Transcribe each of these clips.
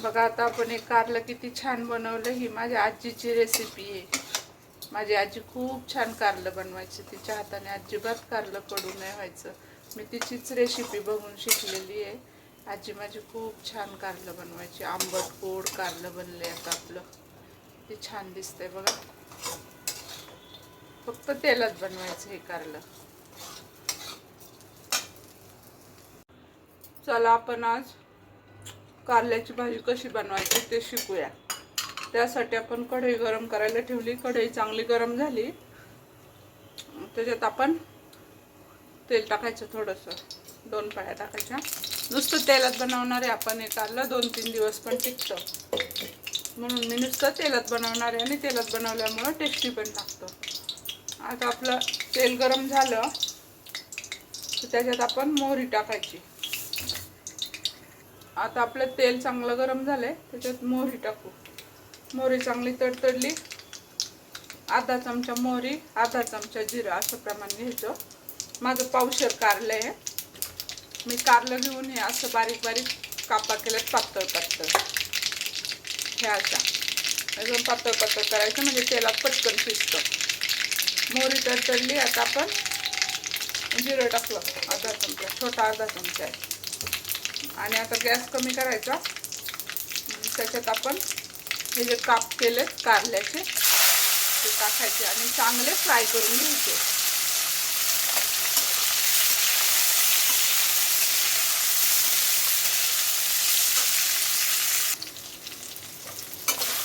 बघा आता आपण एक कारलं किती छान बनवलं. ही माझ्या आजीची रेसिपी आहे. माझी आजी खूप छान कारलं बनवायची. तिच्या हाताने अजिबात कारलं कडू नाही व्हायचं. मी तिचीच रेसिपी बघून शिकलेली आहे. आजी माझी खूप छान कारलं बनवायची. आंबट गोड कारलं बनले आता आपलं. ते छान दिसतंय बघा. फक्त तेलात बनवायचं हे कारलं. चला आपण आज कारल्याची भाजी कशी बनवायची ते शिकूया. त्यासाठी आपण कढई गरम करायला ठेवली. कढई चांगली गरम झाली, त्याच्यात आपण तेल टाकायचं. थोडंसं 2 पळ्या टाकायच्या. नुसतं तेलात बनवणार आहे आपण हे कारलं. 2-3 दिवस पण टिकतं, म्हणून मी नुसतं तेलात बनवणार आहे. आणि तेलात बनवल्यामुळं टेस्टी पण लागतं. आता आपलं तेल गरम झालं तर त्याच्यात आपण मोहरी टाकायची. आता आपलं तेल चांगलं गरम झालंय, त्याच्यात मोहरी टाकू. मोहरी चांगली तडतडली. अर्धा चमचा मोहरी, अर्धा चमचा जिरं असं प्रमाण घ्यायचं. माझं पावशेर कारलं आहे. मी कारलं घेऊन हे असं बारीक बारीक कापा केल्यात, पातळ पातळ. हे अशा एकदम पातळ पातळ करायचं, म्हणजे तेलात पटकन शिजतं. मोहरी तडतडली. आता आपण जिरं टाकलं अर्धा चमचा, छोटा अर्धा चमचा आहे. आणि आता गॅस कमी करायचा. त्याच्यात आपण हे जे काप केले कारल्याचे ते टाकायचे आणि चांगले फ्राय करून घ्यायचे.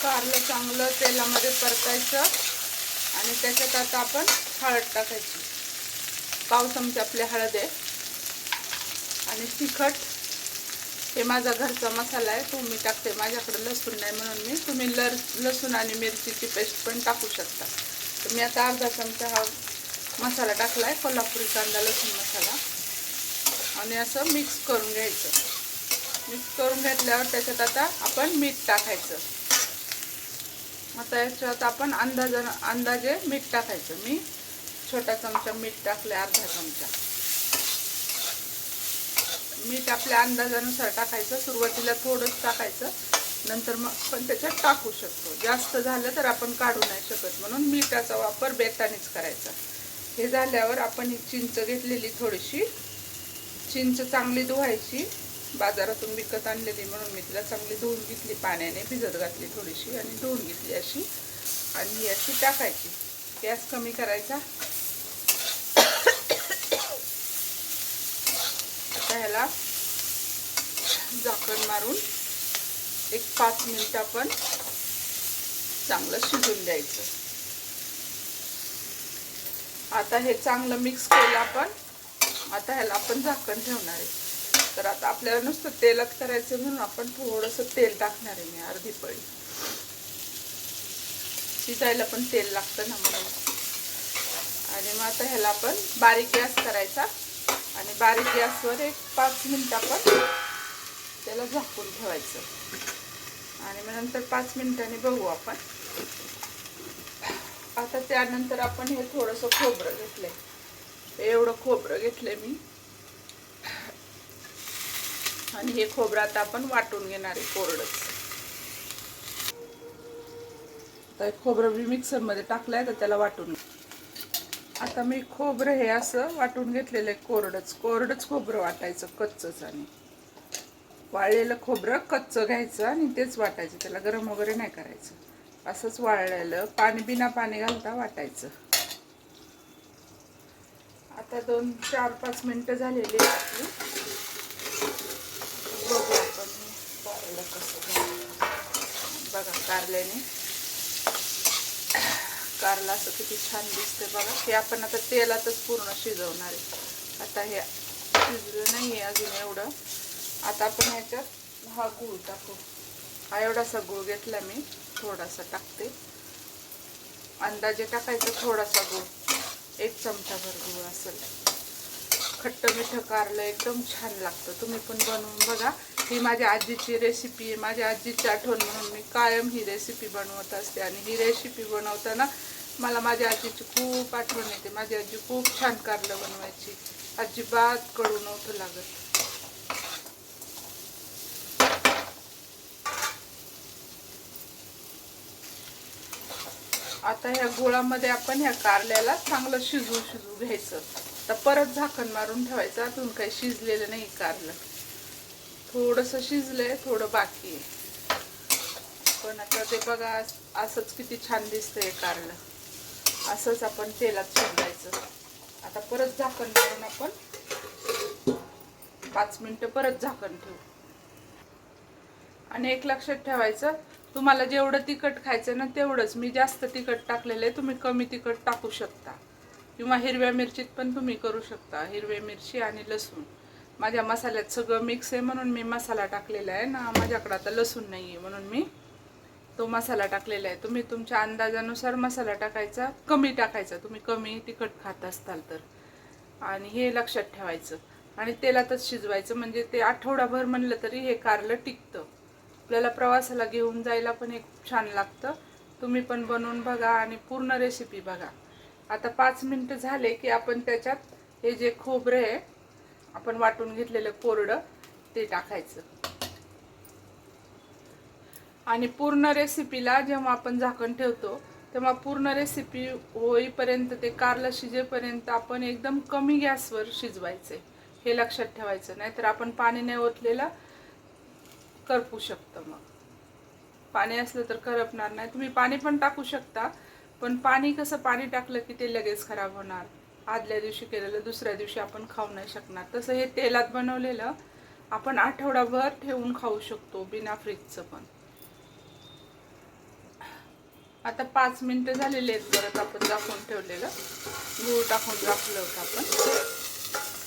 कारलं चांगलं तेलामध्ये परतायचं. आणि त्याच्यात आता आपण हळद टाकायची. पाव चमचा आपली हळद आहे. आणि तिखट, हे माझा घरचा मसाला आहे, तो मी टाकते. माझ्याकडे लसूण नाही म्हणून तुम्ही लसूण आणि मिरचीची पेस्ट पण टाकू शकता. तर मी आता अर्धा चमचा हा मसाला टाकला आहे, कोल्हापुरी कांदा लसूण मसाला. आणि असं मिक्स करून घ्यायचं. मिक्स करून घेतल्यावर त्याच्यात आता आपण मीठ टाकायचं. आता याच्यात आपण अंदाजे मीठ टाकायचं. मी छोटा चमचा मीठ टाकले, अर्धा चमचा. मीठ आपल्या अंदाजानुसार टाकायचं. सुरुवातीला थोडंच टाकायचं, नंतर मग पण त्याच्यात टाकू शकतो. जास्त झालं तर आपण काढू नाही शकत, म्हणून मीठाचा वापर बेतानेच करायचा. हे झाल्यावर आपण ही चिंच घेतलेली, थोडीशी चिंच चांगली धुवायची. बाजारातून विकत आणलेली म्हणून मी तिला चांगली धुवून घेतली, पाण्याने भिजत घातली थोडीशी आणि धुवून घेतली अशी. आणि ही अशी टाकायची. गॅस कमी करायचा. आता ह्याला झाकण मारून एक 5 मिनिट आपण चांगलं शिजून द्यायचं. आता हे चांगलं मिक्स केलं आपण. आता ह्याला आपण झाकण ठेवणार आहे. तर आता आपल्याला नुसतं तेलात करायचं म्हणून आपण थोडंसं तेल टाकणार आहे मी, अर्धी पळी. शिजायला पण तेल लागतं ना म्हणून. आणि मग आता ह्याला आपण बारीक गॅस करायचा. आणि बारीक गॅसवर एक 5 मिनिट आपण त्याला झाकून ठेवायचं. आणि मग नंतर 5 मिनिटांनी बघू आपण. आता त्यानंतर आपण हे थोडंसं खोबरं घेतलंय. एवढं खोबरं घेतलंय मी. आणि हे खोबरं आता आपण वाटून घेणार आहे कोरडंच. आता खोबरं मी मिक्सरमध्ये टाकलंय, तर त्याला वाटून. आता मी खोबरं हे असं वाटून घेतलेलं आहे कोरडंच खोबरं वाटायचं, कच्चंच. आणि वाळलेलं खोबरं कच्चं घ्यायचं आणि तेच वाटायचं. त्याला गरम वगैरे नाही करायचं. असंच वाळलेलं बिना पाणी घालता वाटायचं. आता 4-5 मिनिटं झालेली आपली. बघू आपण कारलं कसं झालं. बघा कारलं असं किती छान दिसते बघा. हे आपण आता तेलातच पूर्ण शिजवणार आहे. आता हे शिजलं नाही आहे अजून एवढं. आता आपण ह्याच्यात हा गूळ टाकू. हा एवढासा गूळ घेतला मी, थोडासा टाकते. अंदाजे टाकायचा थोडासा गूळ, 1 चमचाभर गूळ असेल. खट्ट मिठं कारलं एकदम छान लागतं. तुम्ही पण बनवून बघा. ही माझ्या आजीची रेसिपी आहे. माझ्या आजीची आठवण म्हणून मी कायम ही रेसिपी बनवत असते. आणि ही रेसिपी बनवताना मला माझ्या आजीची खूप आठवण येते. माझी आजी खूप छान कारलं बनवायची. अजिबात कडू नव्हतं लागत. आता ह्या गुळामध्ये आपण ह्या कारल्याला चांगलं शिजू घ्यायचं. तर परत झाकण मारून ठेवायचं. अजून काही शिजलेलं नाही कारलं, थोडंसं शिजलंय, थोडं बाकी आहे. पण आता ते बघा असंच किती छान दिसतंय कारलं. असंच आपण तेलात शिजवायचं. आता परत झाकण मारून आपण 5 मिनिटं परत झाकण ठेवू. आणि एक लक्षात ठेवायचं, तुम्हाला जेवढं तिखट खायचं ना तेवढंच. मी जास्त तिखट टाकलेलं आहे, तुम्ही कमी तिखट टाकू शकता. किंवा हिरव्या मिरचीत पण तुम्ही करू शकता. हिरव्या मिरची आणि लसूण माझ्या मसाल्यात सगळं मिक्स आहे म्हणून मी मसाला टाकलेला आहे ना. माझ्याकडे आता लसूण नाही आहे म्हणून मी तो मसाला टाकलेला आहे. तुम्ही तुमच्या अंदाजानुसार मसाला टाकायचा, कमी टाकायचा तुम्ही कमी तिखट खात असताल तर. आणि हे लक्षात ठेवायचं. आणि तेलातच शिजवायचं, म्हणजे ते आठवडाभर म्हणलं तरी हे कारलं टिकतं. आपल्याला प्रवासाला घेऊन जायला पण हे खूप छान लागतं. तुम्ही पण बनवून बघा आणि पूर्ण रेसिपी बघा. आता 5 मिनिटं झाले की आपण त्याच्यात हे जे खोबरं आहे आपण वाटून घेतलेलं कोरडं ते टाकायचं. आणि पूर्ण रेसिपीला जेव्हा आपण झाकण ठेवतो तेव्हा पूर्ण रेसिपी होईपर्यंत, ते कारलं शिजेपर्यंत आपण एकदम कमी गॅसवर शिजवायचे. हे लक्षात ठेवायचं, नाहीतर आपण पाणी नाही ओतलेलं करपू शकतं. मग पाणी असलं तर करपणार नाही. तुम्ही पाणी पण टाकू शकता, पण पाणी कसं, पाणी टाकलं की ते लगेच खराब होणार. आदल्या दिवशी केलेलं दुसऱ्या दिवशी आपण खाऊ नाही शकणार. तसं हे तेलात बनवलेलं आपण आठवडाभर ठेवून खाऊ शकतो बिना फ्रीजचं पण. आता 5 मिनिटं झालेली आहेत. परत आपण झाकून ठेवलेलं गूळ टाकून झाकलं होतं आपण.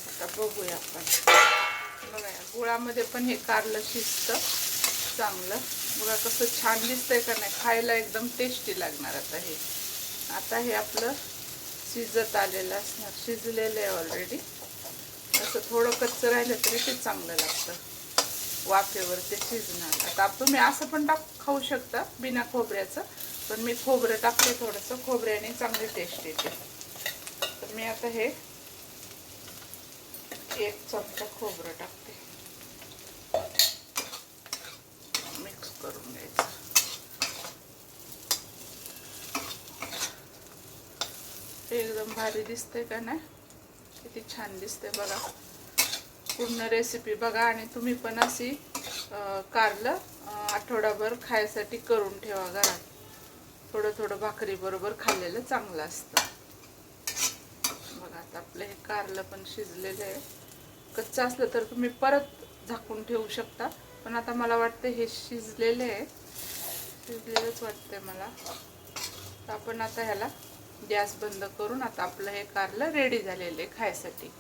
आता बघूया आपण. बघा या गुळामध्ये पण हे कारलं शिजतं चांगलं. बघा कसं छान दिसतंय का नाही, खायला एकदम टेस्टी लागणार. आता हे आपलं शिजत आलेलं असणार, शिजलेलं आहे ऑलरेडी. असं थोडं कच्चं राहिलं तरी ते चांगलं लागतं, वाफेवर ते शिजणार. आता तुम्ही असं पण खाऊ शकता बिना खोबऱ्याचं, पण मी खोबरं टाकले थोडंसं, खोबऱ्याने चांगली टेस्ट येते. तर मी आता हे 1 चमचा खोबरं टाकते, मिक्स करून घ्यायचं. एकदम भारी दिसते का नाही, किती छान दिसते बघा. पूर्ण रेसिपी बघा आणि तुम्ही पण अशी कारलं आठवडाभर खायसाठी करून ठेवा घरात. थोडं थोडं भाकरी बरोबर खाल्लेलं चांगलं असतं. बघा आता आपलं हे कारलं पण शिजलेलं आहे. कच्चं असलं तर तुम्ही परत झाकून ठेवू शकता, पण आता मला वाटतं हे शिजलेलं आहे, शिजलेलंच वाटतंय मला. तर आपण आता ह्याला गॅस बंद करून, आता आपलं हे कारलं रेडी झालेलं आहे खायसाठी.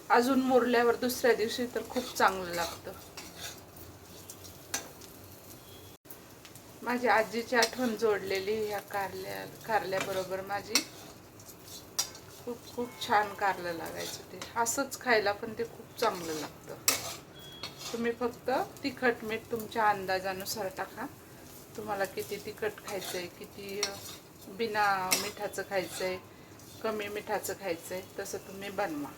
अजून मुरल्यावर दुसऱ्या दिवशी तर खूप चांगलं लागतं. माझी आजीची आठवण जोडलेली ह्या कारल्याबरोबर माझी. खूप खूप छान कारलं लागायचं ते. असंच खायला पण ते खूप चांगलं लागतं. तुम्ही फक्त तिखट मीठ तुमच्या अंदाजानुसार टाका. तुम्हाला किती तिखट खायचं आहे, किती बिना मिठाचं खायचं आहे, कमी मिठाचं खायचं आहे, तसं तुम्ही बनवा.